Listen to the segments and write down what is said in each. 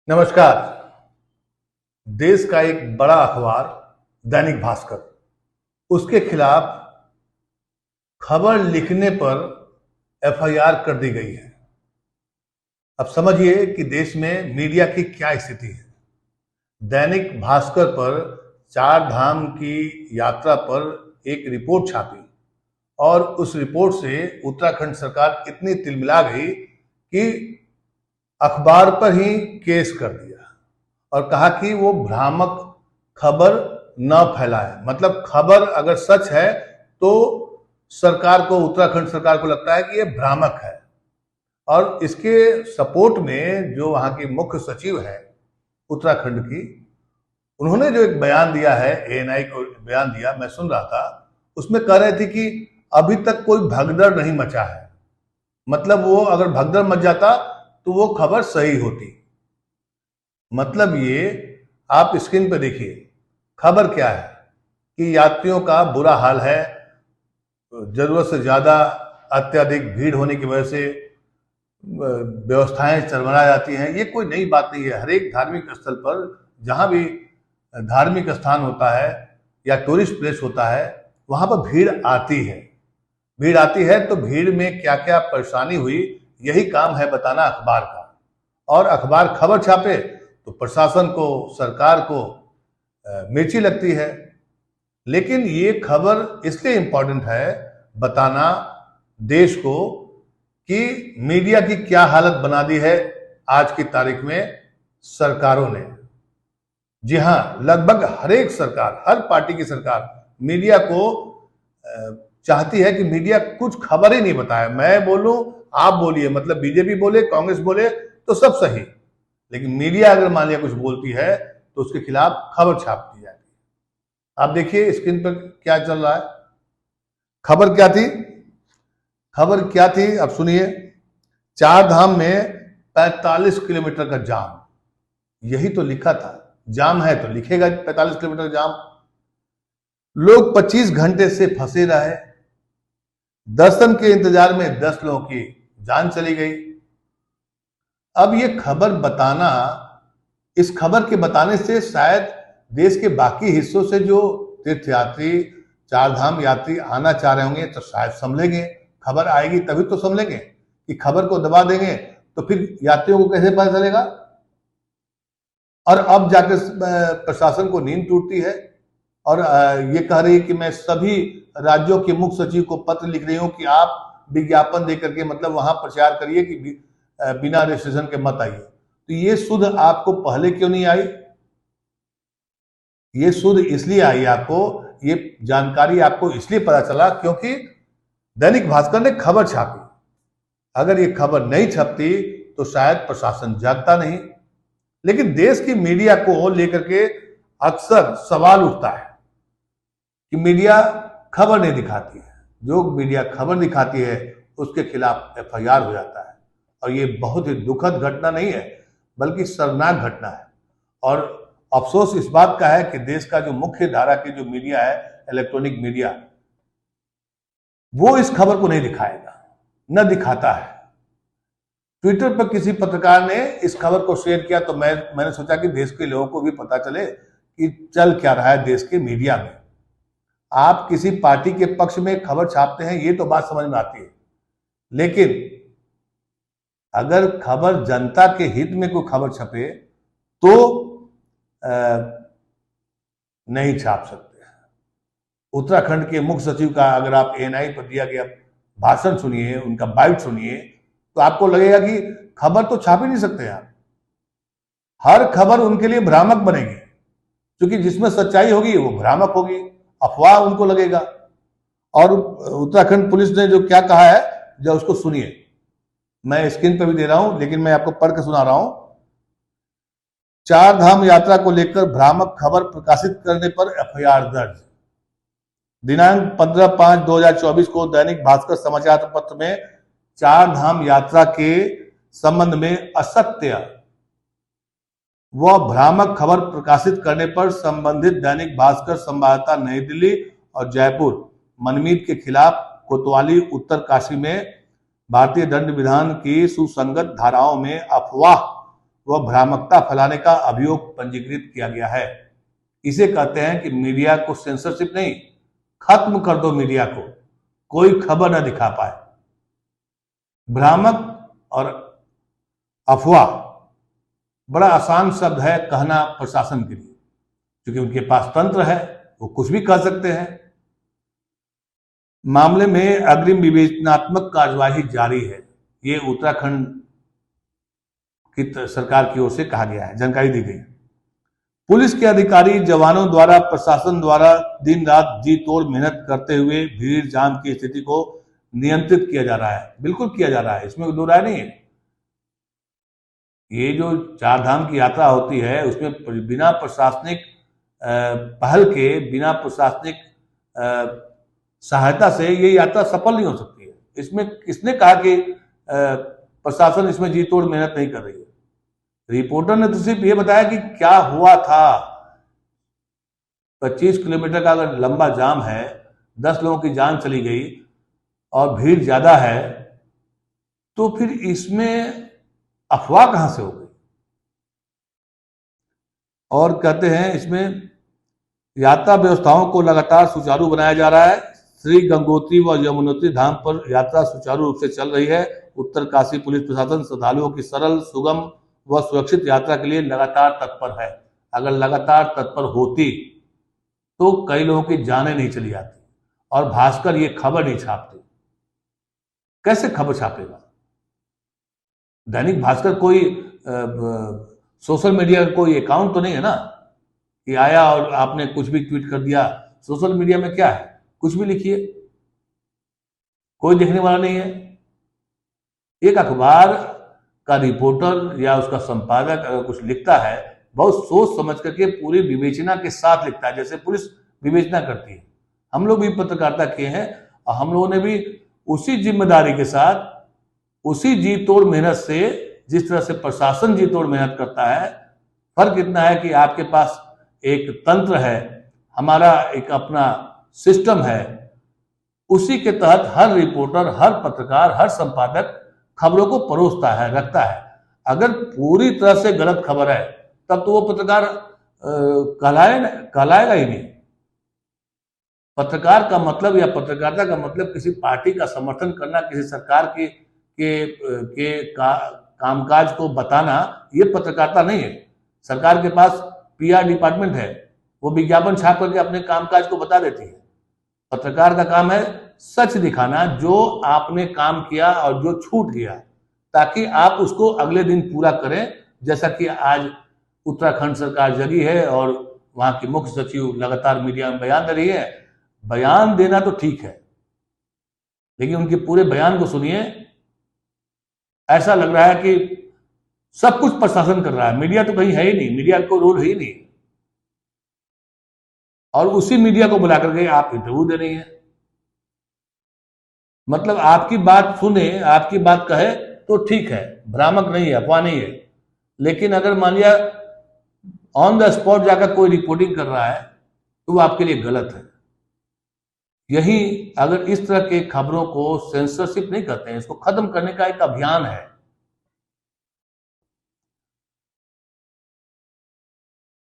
नमस्कार। देश का एक बड़ा अखबार दैनिक भास्कर, उसके खिलाफ खबर लिखने पर एफआईआर कर दी गई है। अब समझिए कि देश में मीडिया की क्या स्थिति है। दैनिक भास्कर पर चार धाम की यात्रा पर एक रिपोर्ट छापी और उस रिपोर्ट से उत्तराखंड सरकार इतनी तिलमिला गई कि अखबार पर ही केस कर दिया और कहा कि वो भ्रामक खबर न फैलाए। मतलब खबर अगर सच है तो सरकार को, उत्तराखंड सरकार को लगता है कि ये भ्रामक है। और इसके सपोर्ट में जो वहां की मुख्य सचिव है उत्तराखंड की, उन्होंने जो एक बयान दिया है, एएनआई को बयान दिया, मैं सुन रहा था, उसमें कह रहे थे कि अभी तक कोई भगदड़ नहीं मचा है। मतलब वो अगर भगदड़ मच जाता तो वो खबर सही होती। मतलब ये आप स्क्रीन पे देखिए, खबर क्या है कि यात्रियों का बुरा हाल है, जरूरत से ज्यादा अत्यधिक भीड़ होने की वजह से व्यवस्थाएं चरमरा जाती हैं। ये कोई नई बात नहीं है। हर एक धार्मिक स्थल पर, जहां भी धार्मिक स्थान होता है या टूरिस्ट प्लेस होता है, वहां पर भीड़ आती है। भीड़ आती है तो भीड़ में क्या क्या परेशानी हुई, यही काम है बताना अखबार का। और अखबार खबर छापे तो प्रशासन को, सरकार को मिर्ची लगती है। लेकिन ये खबर इसलिए इंपॉर्टेंट है बताना देश को कि मीडिया की क्या हालत बना दी है आज की तारीख में सरकारों ने। जी हां, लगभग हर एक सरकार, हर पार्टी की सरकार मीडिया को चाहती है कि मीडिया कुछ खबर ही नहीं बताए। मैं बोलूं, आप बोलिए, मतलब बीजेपी बोले, कांग्रेस बोले तो सब सही, लेकिन मीडिया अगर मान लिया कुछ बोलती है तो उसके खिलाफ खबर छाप दी जाती है। आप देखिए स्क्रीन पर क्या चल रहा है। खबर क्या थी? खबर क्या थी अब सुनिए। चार धाम में 45 किलोमीटर का जाम, यही तो लिखा था। जाम है तो लिखेगा 45 किलोमीटर जाम। लोग 25 घंटे से फंसे रहे। दर्शन के इंतजार में 10 लोगों की जान चली गई। अब ये खबर बताना, इस खबर के बताने से शायद देश के बाकी हिस्सों से जो तीर्थयात्री, चार धाम यात्री आना चाह रहे होंगे तो शायद संभलेंगे। खबर आएगी तभी तो संभलेंगे। कि खबर को दबा देंगे तो फिर यात्रियों को कैसे पता चलेगा। और अब जाकर प्रशासन को नींद टूटती है और ये कह रही है कि मैं सभी राज्यों के मुख्य सचिव को पत्र लिख रही हूं कि आप विज्ञापन देकर के, मतलब वहां प्रचार करिए कि बिना रजिस्ट्रेशन के मत आइए। तो ये सुध आपको पहले क्यों नहीं आई? ये सुध इसलिए आई आपको, ये जानकारी आपको इसलिए पता चला क्योंकि दैनिक भास्कर ने खबर छापी। अगर ये खबर नहीं छपती तो शायद प्रशासन जागता नहीं। लेकिन देश की मीडिया को लेकर के अक्सर सवाल उठता है कि मीडिया खबर नहीं दिखाती है। जो मीडिया खबर दिखाती है उसके खिलाफ एफआईआर हो जाता है। और ये बहुत ही दुखद घटना नहीं है, बल्कि शर्मनाक घटना है। और अफसोस इस बात का है कि देश का जो मुख्य धारा की जो मीडिया है, इलेक्ट्रॉनिक मीडिया, वो इस खबर को नहीं दिखाएगा, न दिखाता है। ट्विटर पर किसी पत्रकार ने इस खबर को शेयर किया तो मैंने सोचा कि देश के लोगों को भी पता चले कि चल क्या रहा है देश के मीडिया में। आप किसी पार्टी के पक्ष में खबर छापते हैं, ये तो बात समझ में आती है, लेकिन अगर खबर जनता के हित में कोई खबर छपे तो नहीं छाप सकते। उत्तराखंड के मुख्य सचिव का अगर आप एएनआई पर दिया गया भाषण सुनिए, उनका बाइट सुनिए, तो आपको लगेगा कि खबर तो छाप ही नहीं सकते आप। हर खबर उनके लिए भ्रामक बनेगी, क्योंकि जिसमें सच्चाई होगी वो भ्रामक होगी, अफवाह उनको लगेगा। और उत्तराखंड पुलिस ने जो क्या कहा है, जब उसको सुनिए। मैं स्क्रीन पर भी दे रहा हूं, लेकिन मैं आपको पढ़ के सुना रहा हूं। चार धाम यात्रा को लेकर भ्रामक खबर प्रकाशित करने पर एफआईआर दर्ज। दिनांक 15/5/2024 को दैनिक भास्कर समाचार पत्र में चार धाम यात्रा के संबंध में असत्य व भ्रामक खबर प्रकाशित करने पर संबंधित दैनिक भास्कर संवाददाता नई दिल्ली और जयपुर मनमीत के खिलाफ कोतवाली उत्तरकाशी में भारतीय दंड विधान की सुसंगत धाराओं में अफवाह व भ्रामकता फैलाने का अभियोग पंजीकृत किया गया है। इसे कहते हैं कि मीडिया को सेंसरशिप नहीं, खत्म कर दो मीडिया को, कोई खबर न दिखा पाए। भ्रामक और अफवाह बड़ा आसान शब्द है कहना प्रशासन के लिए, क्योंकि उनके पास तंत्र है, वो कुछ भी कह सकते हैं। मामले में अग्रिम विवेचनात्मक कार्यवाही जारी है, ये उत्तराखंड की सरकार की ओर से कहा गया है, जानकारी दी गई। पुलिस के अधिकारी जवानों द्वारा प्रशासन द्वारा दिन रात जी तोड़ मेहनत करते हुए भीड़ जाम की स्थिति को नियंत्रित किया जा रहा है, बिल्कुल किया जा रहा है, इसमें दो राय नहीं है। ये जो चार धाम की यात्रा होती है उसमें बिना प्रशासनिक पहल के, बिना प्रशासनिक सहायता से ये यात्रा सफल नहीं हो सकती है। इसमें किसने कहा कि प्रशासन इसमें जी तोड़ मेहनत नहीं कर रही है? रिपोर्टर ने तो सिर्फ ये बताया कि क्या हुआ था। 25 किलोमीटर का अगर लंबा जाम है, 10 लोगों की जान चली गई और भीड़ ज्यादा है, तो फिर इसमें अफवाह कहां से हो गई? और कहते हैं इसमें यात्रा व्यवस्थाओं को लगातार सुचारू बनाया जा रहा है। श्री गंगोत्री व यमुनोत्री धाम पर यात्रा सुचारू रूप से चल रही है। उत्तरकाशी पुलिस प्रशासन श्रद्धालुओं की सरल, सुगम व सुरक्षित यात्रा के लिए लगातार तत्पर है। अगर लगातार तत्पर होती तो कई लोगों की जानें नहीं चली जाती और भास्कर ये खबर नहीं छापती। कैसे खबर छापेगा? दैनिक भास्कर कोई सोशल मीडिया का कोई अकाउंट तो नहीं है ना कि आया और आपने कुछ भी ट्वीट कर दिया। सोशल मीडिया में क्या है, कुछ भी लिखिए, कोई देखने वाला नहीं है। एक अखबार का रिपोर्टर या उसका संपादक अगर कुछ लिखता है, बहुत सोच समझ करके पूरी विवेचना के साथ लिखता है, जैसे पुलिस विवेचना करती है। हम लोग भी पत्रकारिता किए हैं और हम लोगों ने भी उसी जिम्मेदारी के साथ, उसी जी तोड़ मेहनत से, जिस तरह से प्रशासन जी तोड़ मेहनत करता है, फर्क इतना है कि आपके पास एक तंत्र है, हमारा एक अपना सिस्टम है। उसी के तहत हर रिपोर्टर, हर पत्रकार, हर संपादक खबरों को परोसता है, रखता है। अगर पूरी तरह से गलत खबर है तब तो वो पत्रकार कहलाएगा ही नहीं। पत्रकार का मतलब या पत्रकारिता का मतलब किसी पार्टी का समर्थन करना, किसी सरकार के कामकाज को बताना, ये पत्रकारिता नहीं है। सरकार के पास पीआर डिपार्टमेंट है, वो विज्ञापन छाप करके अपने कामकाज को बता देती है। पत्रकार का काम है सच दिखाना, जो आपने काम किया और जो छूट गया, ताकि आप उसको अगले दिन पूरा करें। जैसा कि आज उत्तराखंड सरकार जगी है और वहां की मुख्य सचिव लगातार मीडिया में बयान दे रही है। बयान देना तो ठीक है, लेकिन उनके पूरे बयान को सुनिए, ऐसा लग रहा है कि सब कुछ प्रशासन कर रहा है, मीडिया तो कहीं है ही नहीं, मीडिया को रोल है ही नहीं। और उसी मीडिया को बुला करके आप इंटरव्यू दे रही हैं। मतलब आपकी बात सुने, आपकी बात कहे तो ठीक है, भ्रामक नहीं है, अफवाह नहीं है। लेकिन अगर मान लिया ऑन द स्पॉट जाकर कोई रिपोर्टिंग कर रहा है तो वो आपके लिए गलत है। यही अगर इस तरह के खबरों को सेंसरशिप नहीं करते हैं, इसको खत्म करने का एक अभियान है।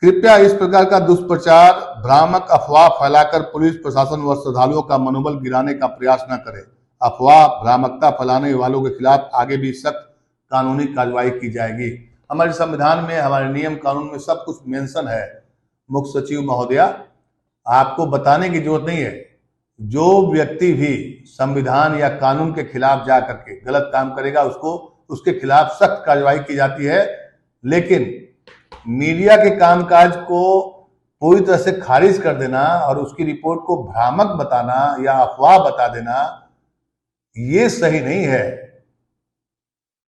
कृपया इस प्रकार का दुष्प्रचार, भ्रामक अफवाह फैलाकर पुलिस प्रशासन व श्रद्धालुओं का मनोबल गिराने का प्रयास न करें। अफवाह, भ्रामकता फैलाने वालों के खिलाफ आगे भी सख्त कानूनी कार्रवाई की जाएगी। हमारे संविधान में, हमारे नियम कानून में सब कुछ मेंशन है। मुख्य सचिव महोदया, आपको बताने की जरूरत नहीं है। जो व्यक्ति भी संविधान या कानून के खिलाफ जा करके गलत काम करेगा, उसके खिलाफ सख्त कार्रवाई की जाती है। लेकिन मीडिया के कामकाज को पूरी तरह से खारिज कर देना और उसकी रिपोर्ट को भ्रामक बताना या अफवाह बता देना, ये सही नहीं है।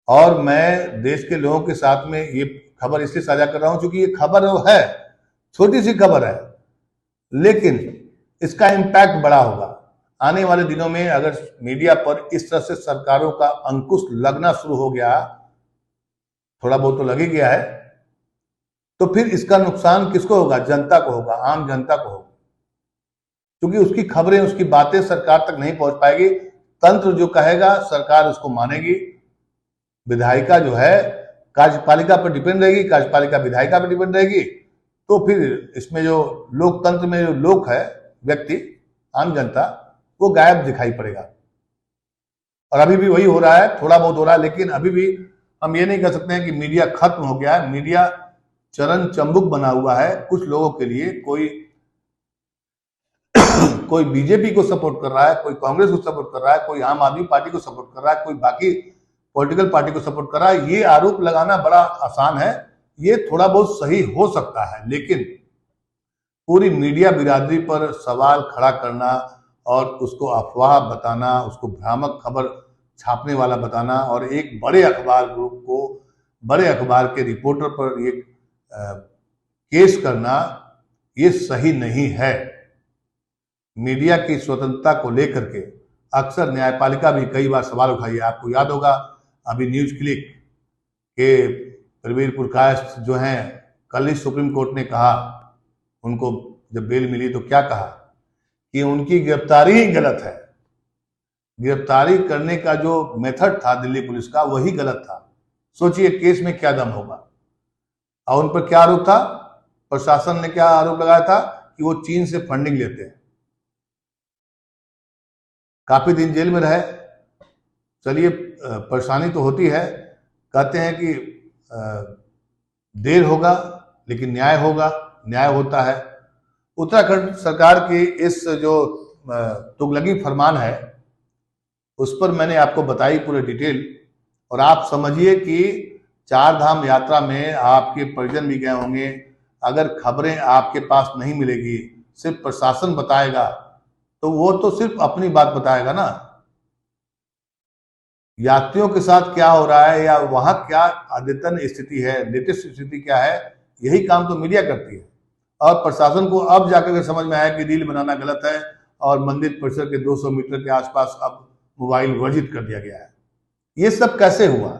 और मैं देश के लोगों के साथ में ये खबर इसलिए साझा कर रहा हूं क्योंकि ये खबर है, छोटी सी खबर है, लेकिन इसका इम्पैक्ट बड़ा होगा। आने वाले दिनों में अगर मीडिया पर इस तरह से सरकारों का अंकुश लगना शुरू हो गया, थोड़ा बहुत तो लग ही गया है, तो फिर इसका नुकसान किसको होगा? जनता को होगा, आम जनता को होगा। क्योंकि उसकी खबरें, उसकी बातें सरकार तक नहीं पहुंच पाएगी। तंत्र जो कहेगा सरकार उसको मानेगी। विधायिका जो है कार्यपालिका पर डिपेंड रहेगी, कार्यपालिका विधायिका पर डिपेंड रहेगी, तो फिर इसमें जो लोकतंत्र में जो लोक है, व्यक्ति, आम जनता, वो गायब दिखाई पड़ेगा। और अभी भी वही हो रहा है, थोड़ा बहुत हो रहा है, लेकिन अभी भी हम ये नहीं कह सकते हैं कि मीडिया खत्म हो गया है। मीडिया चरण चंबुक बना हुआ है कुछ लोगों के लिए। कोई बीजेपी को सपोर्ट कर रहा है, कोई कांग्रेस को सपोर्ट कर रहा है, कोई आम आदमी पार्टी को सपोर्ट कर रहा है, कोई बाकी पॉलिटिकल पार्टी को सपोर्ट कर रहा है। ये आरोप लगाना बड़ा आसान है, ये थोड़ा बहुत सही हो सकता है, लेकिन पूरी मीडिया बिरादरी पर सवाल खड़ा करना और उसको अफवाह बताना, उसको भ्रामक खबर छापने वाला बताना और एक बड़े अखबार ग्रुप को, बड़े अखबार के रिपोर्टर पर ये केस करना, ये सही नहीं है। मीडिया की स्वतंत्रता को लेकर के अक्सर न्यायपालिका भी कई बार सवाल उठाई है। आपको याद होगा अभी न्यूज क्लिक के प्रवीर पुरकायस्थ जो हैं, कल ही सुप्रीम कोर्ट ने कहा, उनको जब बेल मिली तो क्या कहा कि उनकी गिरफ्तारी ही गलत है। गिरफ्तारी करने का जो मेथड था दिल्ली पुलिस का, वही गलत था। सोचिए केस में क्या दम होगा। और उन पर क्या आरोप था? प्रशासन ने क्या आरोप लगाया था कि वो चीन से फंडिंग लेते हैं। काफी दिन जेल में रहे। चलिए, परेशानी तो होती है, कहते हैं कि देर होगा लेकिन न्याय होगा, न्याय होता है। उत्तराखंड सरकार की इस जो तुगलकी फरमान है, उस पर मैंने आपको बताई पूरे डिटेल। और आप समझिए कि 4 धाम यात्रा में आपके परिजन भी गए होंगे। अगर खबरें आपके पास नहीं मिलेगी, सिर्फ प्रशासन बताएगा, तो वो तो सिर्फ अपनी बात बताएगा ना। यात्रियों के साथ क्या हो रहा है या वहां क्या अद्यतन स्थिति है, लेटेस्ट स्थिति क्या है, यही काम तो मीडिया करती है। और प्रशासन को अब जाकर के समझ में आया कि रील बनाना गलत है और मंदिर परिसर के 200 मीटर के आसपास अब मोबाइल वर्जित कर दिया गया है। ये सब कैसे हुआ?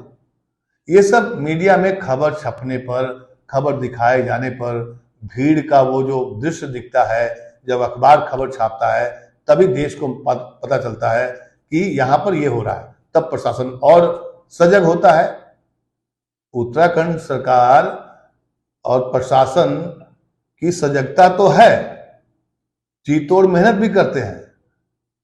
ये सब मीडिया में खबर छपने पर, खबर दिखाए जाने पर, भीड़ का वो जो दृश्य दिखता है, जब अखबार खबर छापता है, तभी देश को पता चलता है कि यहाँ पर ये हो रहा है। तब प्रशासन और सजग होता है। उत्तराखंड सरकार और प्रशासन की सजगता तो है, जीतोड़ मेहनत भी करते हैं,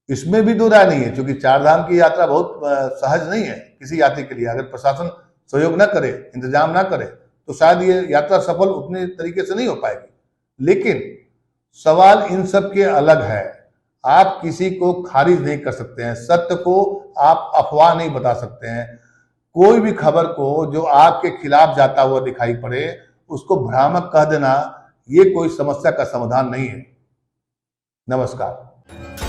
इसमें भी दो राय नहीं है। क्योंकि 4 धाम की यात्रा बहुत सहज नहीं है किसी यात्री के लिए। अगर प्रशासन सहयोग ना करे, इंतजाम ना करे, तो शायद ये यात्रा सफल उतने तरीके से नहीं हो पाएगी। लेकिन सवाल इन सब के अलग है। आप किसी को खारिज नहीं कर सकते हैं, सत्य को आप अफवाह नहीं बता सकते हैं। कोई भी खबर को जो आपके खिलाफ जाता हुआ दिखाई पड़े, उसको भ्रामक कह देना, ये कोई समस्या का समाधान नहीं है। नमस्कार।